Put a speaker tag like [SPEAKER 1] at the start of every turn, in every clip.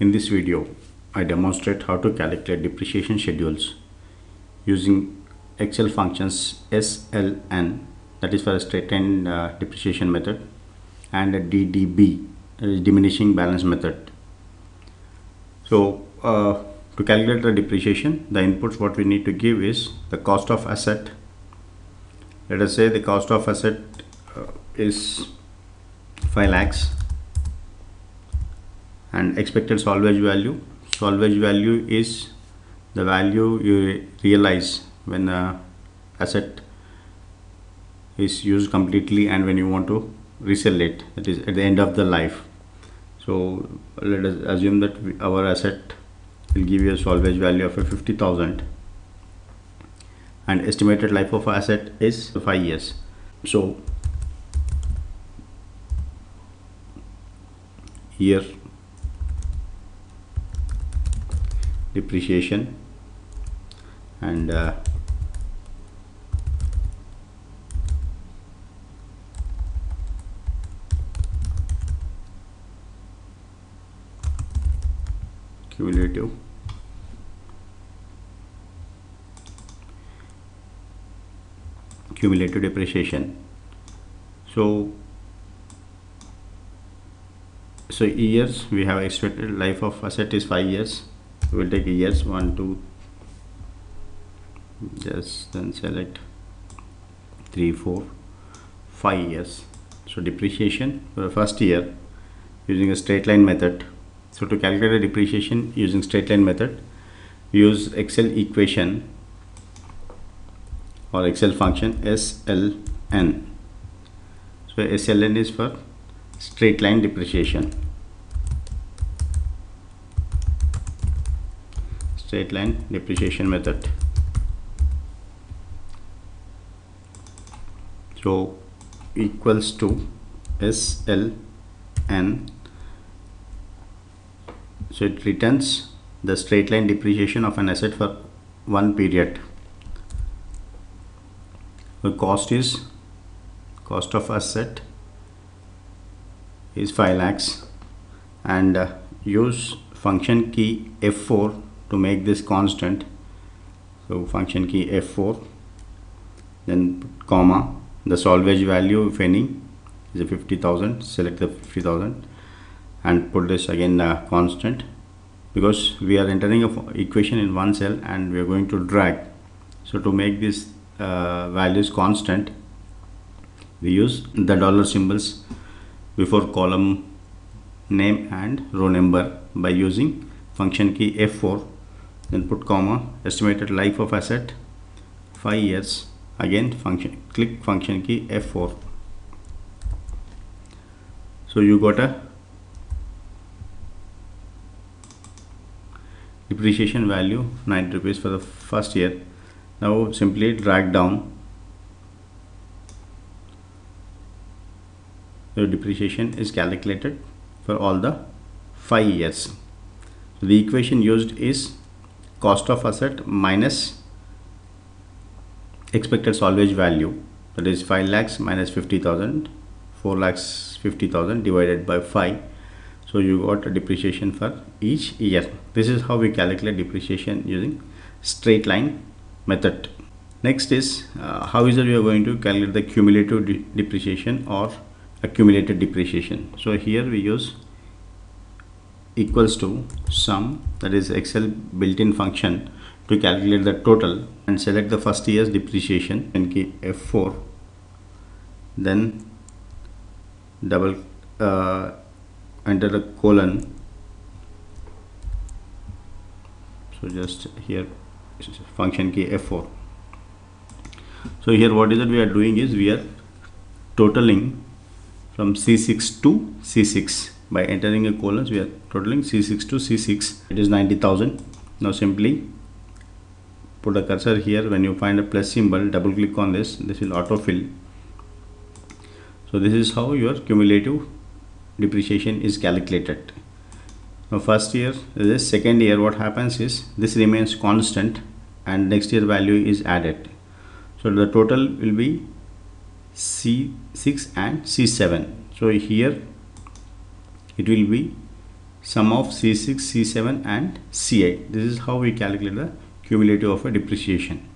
[SPEAKER 1] In this video, I demonstrate how to calculate depreciation schedules using Excel functions SLN, that is for a straight-line depreciation method, and a DDB, that is diminishing balance method. So to calculate the depreciation, the inputs what we need to give is the cost of asset. Let us say the cost of asset is 5 lakhs, and expected salvage value. Salvage value is the value you realize when the asset is used completely and when you want to resell it, that is at the end of the life. So let us assume that our asset will give you a salvage value of 50,000 and estimated life of asset is 5 years. So here depreciation and cumulative depreciation. So years, we have expected life of asset is 5 years. We'll take years 1, 2, just then select 3, 4, 5 years. So depreciation for the first year using a straight line method. So to calculate the depreciation using straight line method, we use Excel equation or Excel function SLN. So SLN is for straight line depreciation. Straight line depreciation method. So equals to SLN. So it returns the straight line depreciation of an asset for one period. The cost of asset is 5 lakhs, and use function key F4 to make this constant. So function key F4, then comma, the salvage value if any is a 50,000, select the 50,000 and put this again constant, because we are entering a equation in one cell and we are going to drag. So to make this values constant, we use the dollar symbols before column name and row number by using function key F4, then put comma, estimated life of asset 5 years, again click function key F4. So you got a depreciation value 90 rupees for the first year. Now simply drag down. The depreciation is calculated for all the 5 years. So the equation used is cost of asset minus expected salvage value, that is 5 lakhs minus 50,000, 4 lakhs 50,000 divided by 5. So you got a depreciation for each year. This is how we calculate depreciation using straight line method. Next is how is it we are going to calculate the cumulative depreciation or accumulated depreciation. So here we use equals to sum, that is Excel built-in function to calculate the total, and select the first year's depreciation and key F4, then double enter the colon. So just here function key F4. So here what is it we are doing is we are totaling from C6 to C6. By entering a columns, we are totaling C6 to C6. It is 90,000. Now simply put a cursor here. When you find a plus symbol, double click on this. This will autofill. So this is how your cumulative depreciation is calculated. Now first year, this second year, what happens is this remains constant and next year value is added. So the total will be C6 and C7. So here it will be sum of C6, C7 and C8. This is how we calculate the cumulative of a depreciation.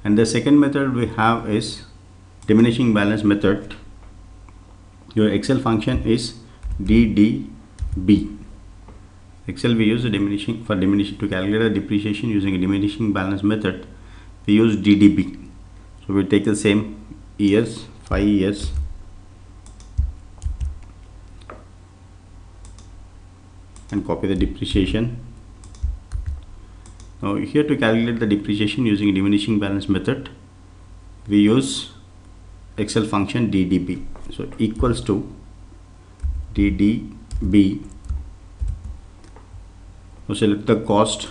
[SPEAKER 1] And the second method we have is diminishing balance method. Your Excel function is DDB. Excel we use the diminishing to calculate the depreciation using a diminishing balance method. We use DDB. So we take the same years, 5 years, and copy the depreciation. Now here to calculate the depreciation using a diminishing balance method, we use Excel function DDB. So equals to DDB. So select the cost,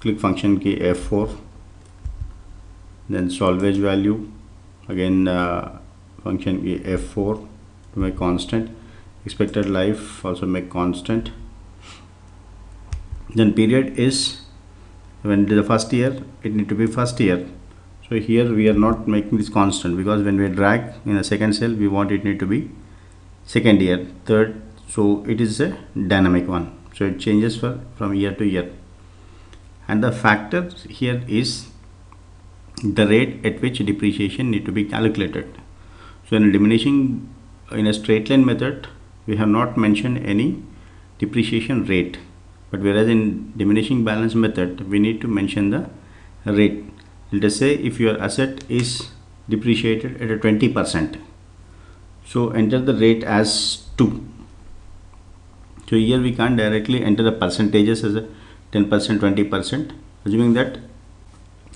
[SPEAKER 1] click function key F4, then salvage value, again function key F4 to make constant, expected life also make constant. Then period is when the first year, it need to be first year. So here we are not making this constant, because when we drag in a second cell we want it need to be second year, third. So it is a dynamic one, so it changes from year to year. And the factor here is the rate at which depreciation need to be calculated. So in a straight line method we have not mentioned any depreciation rate, but whereas in diminishing balance method we need to mention the rate. Let us say if your asset is depreciated at a 20%, so enter the rate as 2. So here we can't directly enter the percentages as a 10%, 20%, assuming that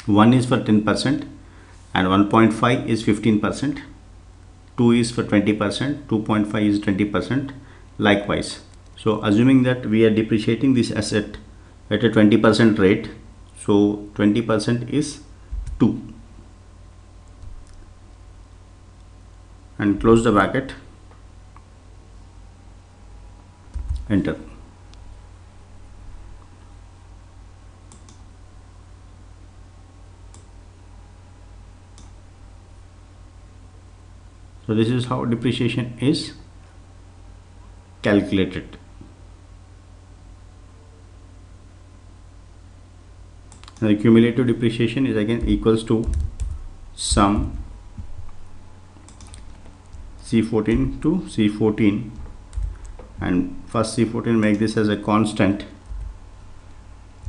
[SPEAKER 1] 1 is for 10% and 1.5 is 15%, 2 is for 20%, 2.5 is 20%, likewise. So assuming that we are depreciating this asset at a 20% rate, so 20% is 2, and close the bracket, enter. So this is how depreciation is calculated. The cumulative depreciation is again equals to sum C14 to C14, and first C14 make this as a constant,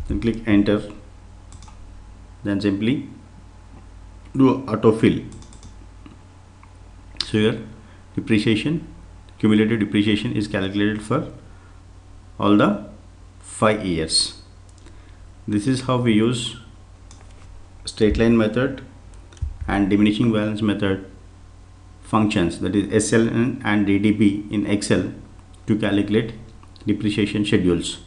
[SPEAKER 1] then click enter, then simply do autofill. So your cumulative depreciation is calculated for all the 5 years. This is how we use straight line method and diminishing balance method functions, that is SLN and DDB in Excel, to calculate depreciation schedules.